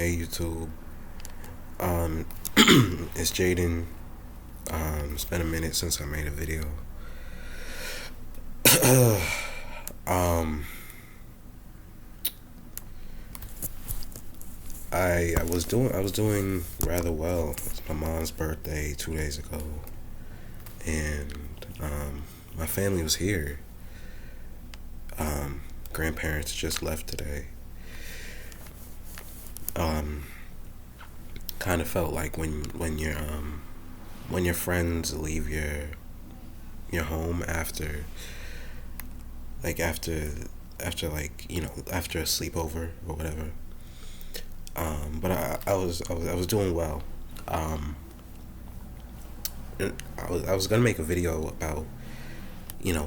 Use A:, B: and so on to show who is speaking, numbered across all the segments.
A: Hey YouTube. Um, it's Jaden. It's been a minute since I made a video. um, I was doing rather well. It's my mom's birthday 2 days ago, and my family was here. Grandparents just left today. Um, Kind of felt like when your friends leave your home after after a sleepover or whatever. But I was doing well. Um, I was gonna make a video about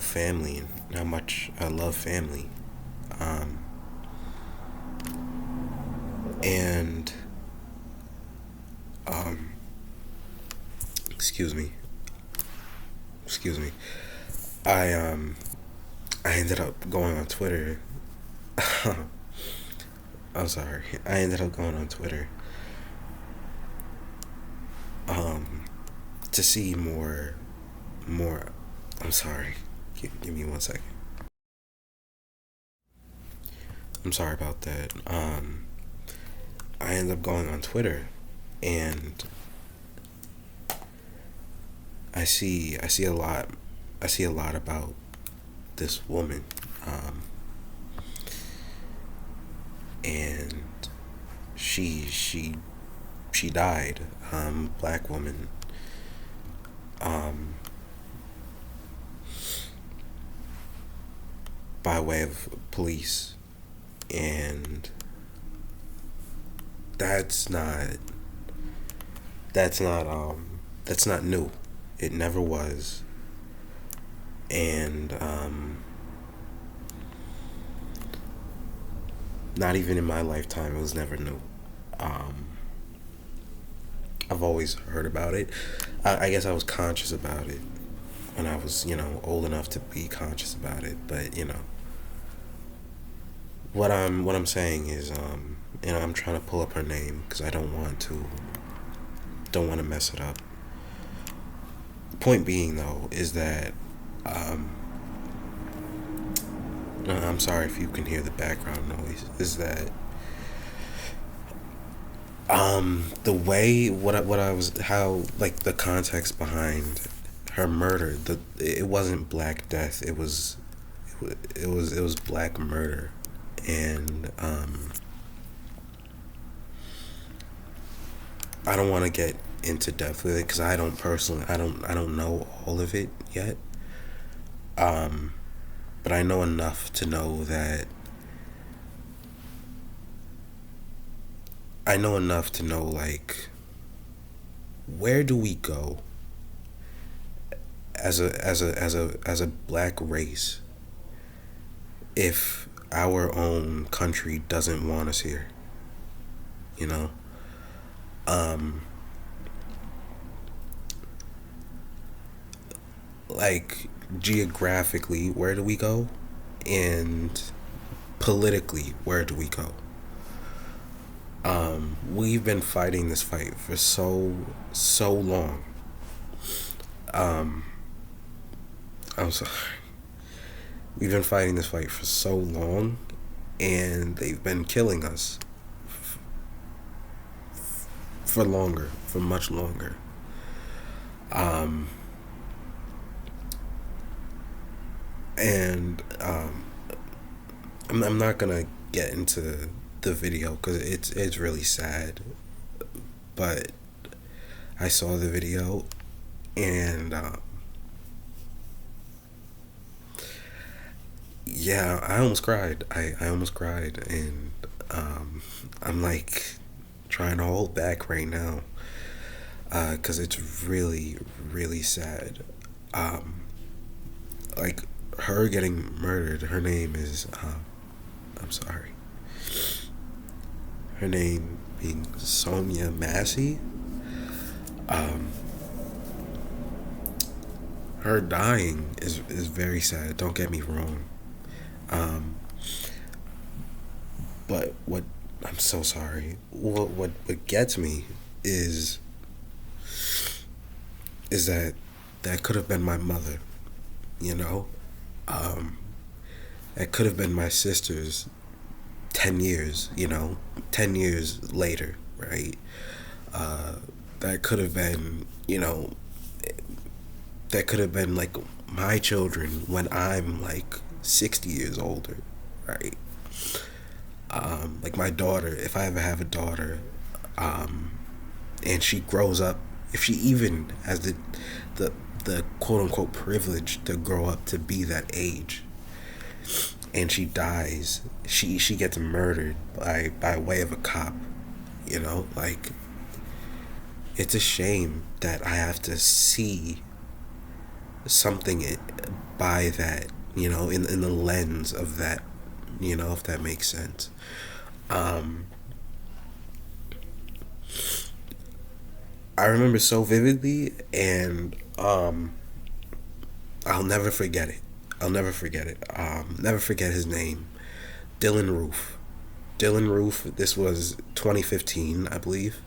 A: family and how much I love family. Um, and um, excuse me, excuse me. I um I ended up going on Twitter. I'm sorry. I ended up going on Twitter um to see more. I'm sorry. Give me 1 second. I'm sorry about that. I ended up going on Twitter, and I see a lot. I see a lot about this woman, um, and she she she died. Black woman. Um, by way of police, and that's not that's not that's not new. It never was, and not even in my lifetime. It was never new. Um, I've always heard about it. I guess I was conscious about it when I was, old enough to be conscious about it. But what I'm saying is, I'm trying to pull up her name because I don't want to mess it up. Point being, though, is that um, I'm sorry if you can hear the background noise. Is that the way what I was how like the context behind her murder? It wasn't Black Death. It was Black murder, and I don't want to get into depth with it because I don't know all of it yet. Um, but I know enough to know that like, where do we go as a black race if our own country doesn't want us here? You know, um, like, geographically, where do we go, and politically, where do we go? We've been fighting this fight for so long. Um, I'm sorry. We've been fighting this fight for so long, and they've been killing us for longer, for much longer. Um, and I'm not gonna get into the video because it's really sad. But I saw the video, and yeah, I almost cried. I almost cried, and I'm like trying to hold back right now because it's really really sad. Um, like, her getting murdered. Her name is I'm sorry. Her name being Sonya Massey. Um, her dying is very sad. Don't get me wrong. Um, but I'm so sorry. What gets me is that that could have been my mother, you know? Um, that could have been my sister's 10 years, 10 years later, right? Uh, that could have been, that could have been like my children when I'm like 60 years older, right? Like my daughter, if I ever have a daughter, um, and she grows up, if she even has the the quote unquote privilege to grow up to be that age, and she dies, she gets murdered by way of a cop, like it's a shame that I have to see something by that, in the lens of that, if that makes sense. Um, I remember so vividly, and I'll never forget it. I'll never forget it. Never forget his name, Dylan Roof. Dylan Roof. This was 2015, I believe,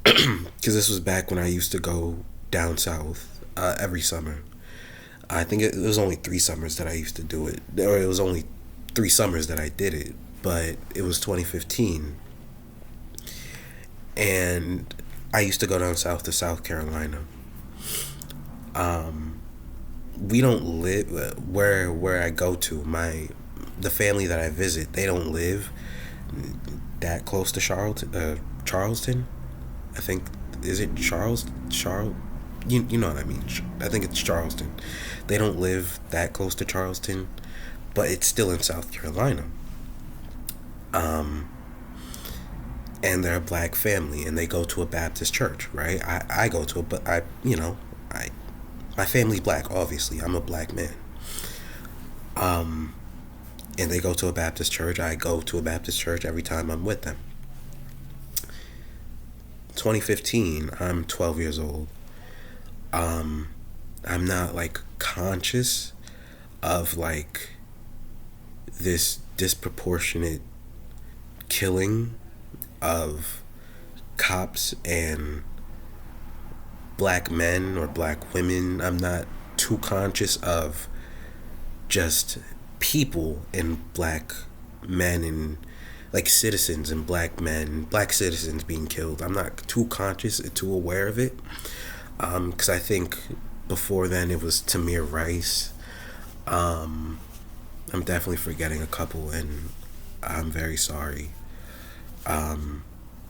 A: because this was back when I used to go down south every summer. I think it was only 3 summers that I used to do it, or it was only 3 summers that I did it, but it was 2015, and I used to go down south to South Carolina. Um, we don't live where I go to. The family that I visit, they don't live that close to Charleston. I think, is it Charles? You know what I mean. I think it's Charleston. They don't live that close to Charleston, but it's still in South Carolina. Um, and they're a black family, and they go to a Baptist church, right? I go to but I my family's black. Obviously, I'm a black man. Um, and they go to a Baptist church. I go to a Baptist church every time I'm with them. 2015, I'm 12 years old. Um, I'm not like conscious of like this disproportionate killing of cops and black men or black women. I'm not too conscious of just people and black men and like citizens and black citizens being killed. I'm not too conscious and too aware of it. Because I think before then it was Tamir Rice. I'm definitely forgetting a couple, and I'm very sorry. Um,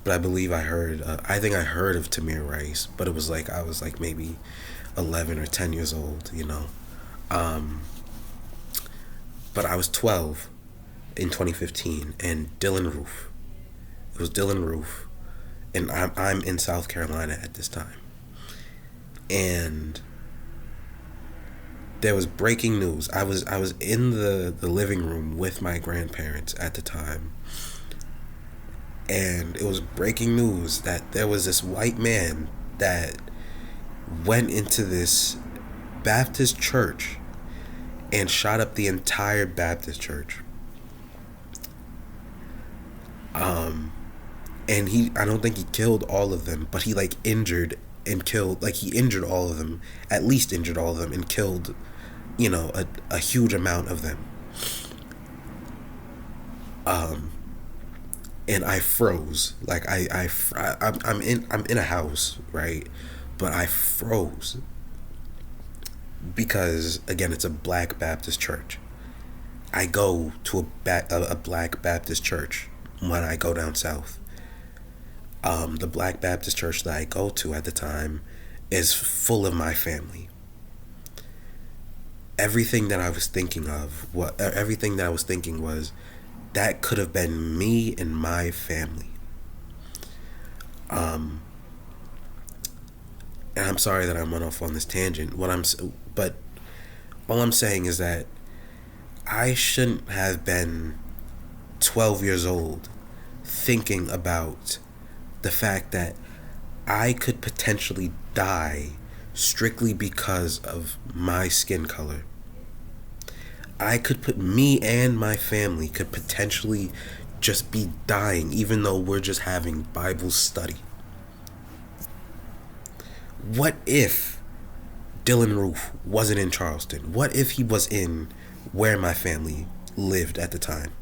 A: but I believe I think I heard of Tamir Rice, but it was like I was like maybe 11 or 10 years old. Um, but I was 12 in 2015, and Dylan Roof. It was Dylan Roof, and I'm in South Carolina at this time, and there was breaking news. I was in the living room with my grandparents at the time, and it was breaking news that there was this white man that went into this Baptist church and shot up the entire Baptist church. And I don't think he killed all of them, but he like injured and killed, like he injured all of them, at least injured all of them, and killed, a huge amount of them. Um, and I froze. Like I'm in a house, right? But I froze because again, it's a black Baptist church. I go to a black Baptist church when I go down south. The black Baptist church that I go to at the time is full of my family. Everything that I was thinking was that could have been me and my family. Um, and I'm sorry that I went off on this tangent. But all I'm saying is that I shouldn't have been 12 years old thinking about the fact that I could potentially die strictly because of my skin color. Me and my family could potentially just be dying even though we're just having Bible study? What if Dylan Roof wasn't in Charleston? What if he was in where my family lived at the time?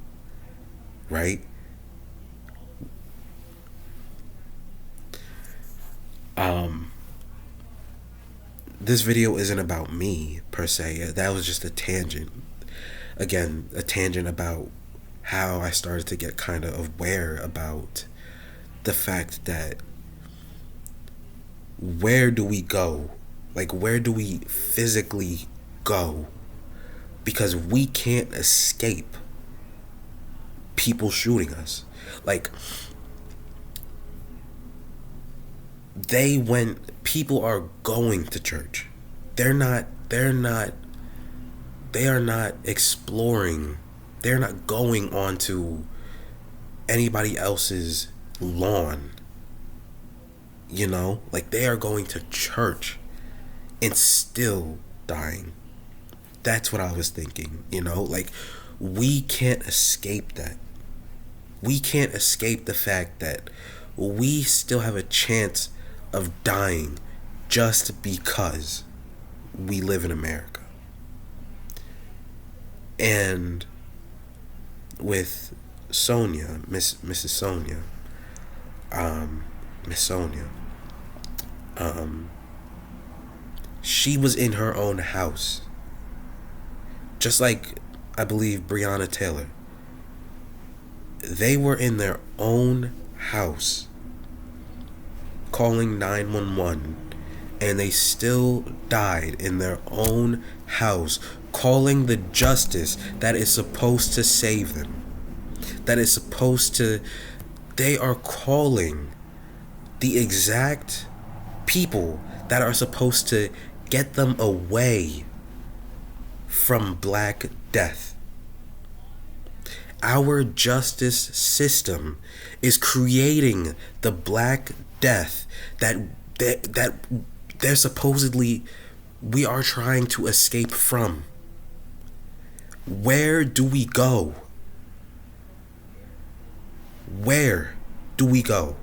A: Right? This video isn't about me per se. That was just a tangent. Again, a tangent about how I started to get kind of aware about the fact that where do we go? Like, where do we physically go? Because we can't escape people shooting us. Like, people are going to church. They are not exploring. They're not going onto anybody else's lawn. You know, like, they are going to church and still dying. That's what I was thinking, you know? Like, we can't escape that. We can't escape the fact that we still have a chance of dying just because we live in America. And with Sonya, Mrs. Sonya, Miss Sonya, she was in her own house. Just like, I believe, Breonna Taylor. They were in their own house calling 911, and they still died in their own house, calling the justice that is supposed to save them. They are calling the exact people that are supposed to get them away from Black death. Our justice system is creating the Black death that they're supposedly, we are trying to escape from. Where do we go? Where do we go?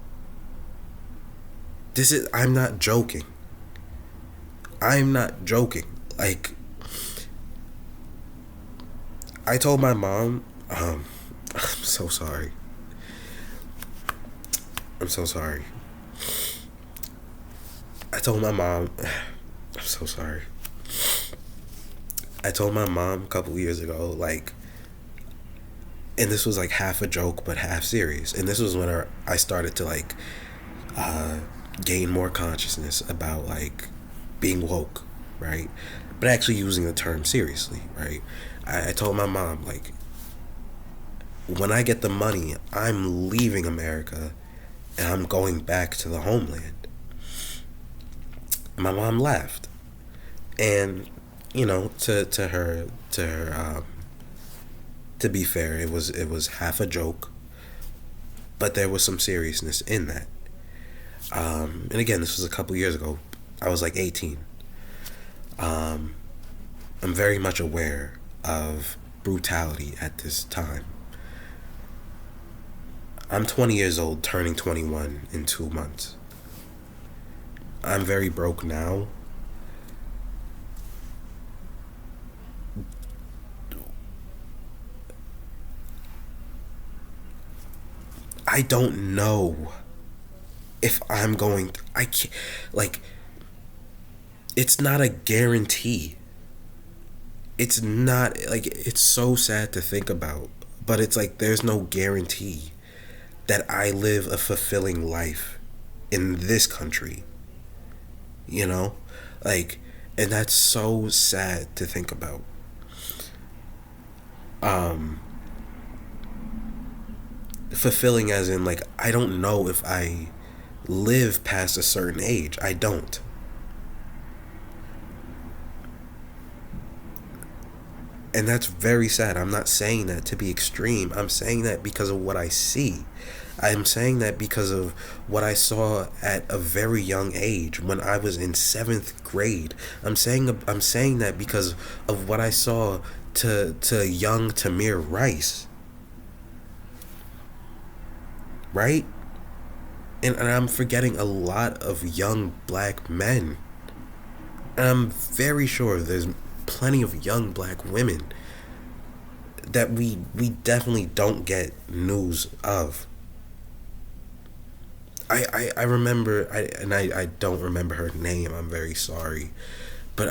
A: I'm not joking. I'm not joking. Like, I told my mom, I'm so sorry. I'm so sorry. I told my mom, I'm so sorry. I told my mom a couple years ago, like, and this was like half a joke but half serious. And this was when I started to, like, gain more consciousness about, like, being woke, right? But actually using the term seriously, right? I told my mom, like, when I get the money, I'm leaving America and I'm going back to the homeland. My mom laughed, and, you know, to her, to be fair, it was half a joke, but there was some seriousness in that. And again, this was a couple years ago. I was like 18. I'm very much aware of brutality at this time. I'm 20 years old, turning 21 in 2 months. I'm very broke now. I don't know if I'm going to, I can't, like, it's not a guarantee. It's not, like, it's so sad to think about, but it's like, there's no guarantee that I live a fulfilling life in this country, you know? Like, and that's so sad to think about. Fulfilling as in, like, I don't know if I live past a certain age. I don't. And that's very sad. I'm not saying that to be extreme. I'm saying that because of what I see. I'm saying that because of what I saw at a very young age when I was in 7th grade. I'm saying that because of what I saw to young Tamir Rice. right? And I'm forgetting a lot of young black men. And I'm very sure there's plenty of young black women that we definitely don't get news of. I remember, I don't remember her name, I'm very sorry. But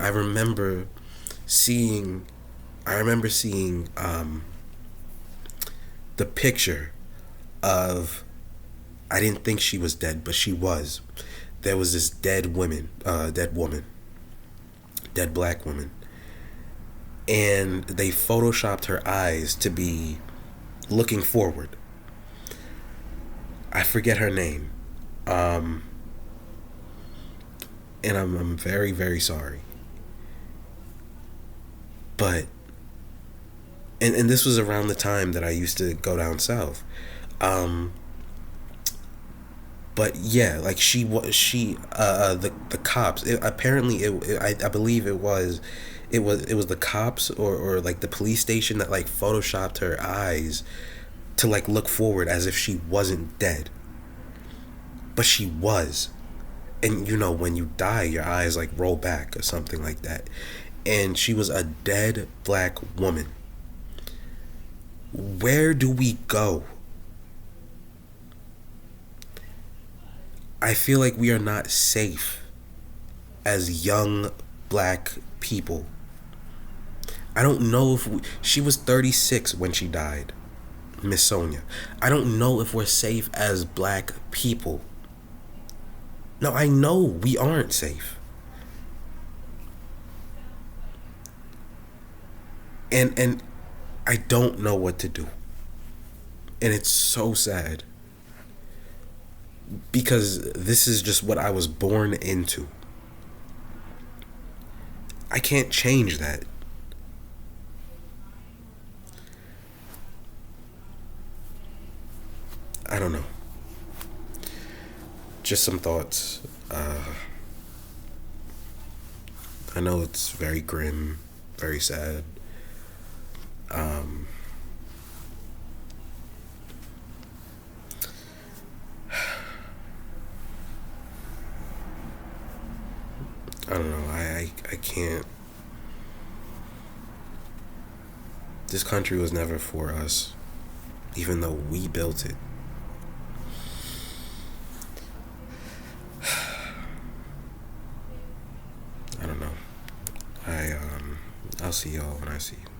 A: seeing, I remember seeing the picture of, I didn't think she was dead, but she was. There was this dead black woman. And they photoshopped her eyes to be looking forward. I forget her name. Um, and I'm very, very sorry. But, and this was around the time that I used to go down south. Um, but yeah, like the cops, I believe it was the cops, or like the police station that like photoshopped her eyes to like look forward as if she wasn't dead, but she was. And you know, when you die, your eyes like roll back or something like that. And she was a dead black woman. Where do we go? I feel like we are not safe as young black people. I don't know if she was 36 when she died, Miss Sonya. I don't know if we're safe as black people. No, I know we aren't safe. And I don't know what to do. And it's so sad. Because this is just what I was born into. I can't change that. I don't know. Just some thoughts. I know it's very grim, very sad. Um, I don't know. I can't. This country was never for us, even though we built it. I don't know. I'll see y'all when I see you.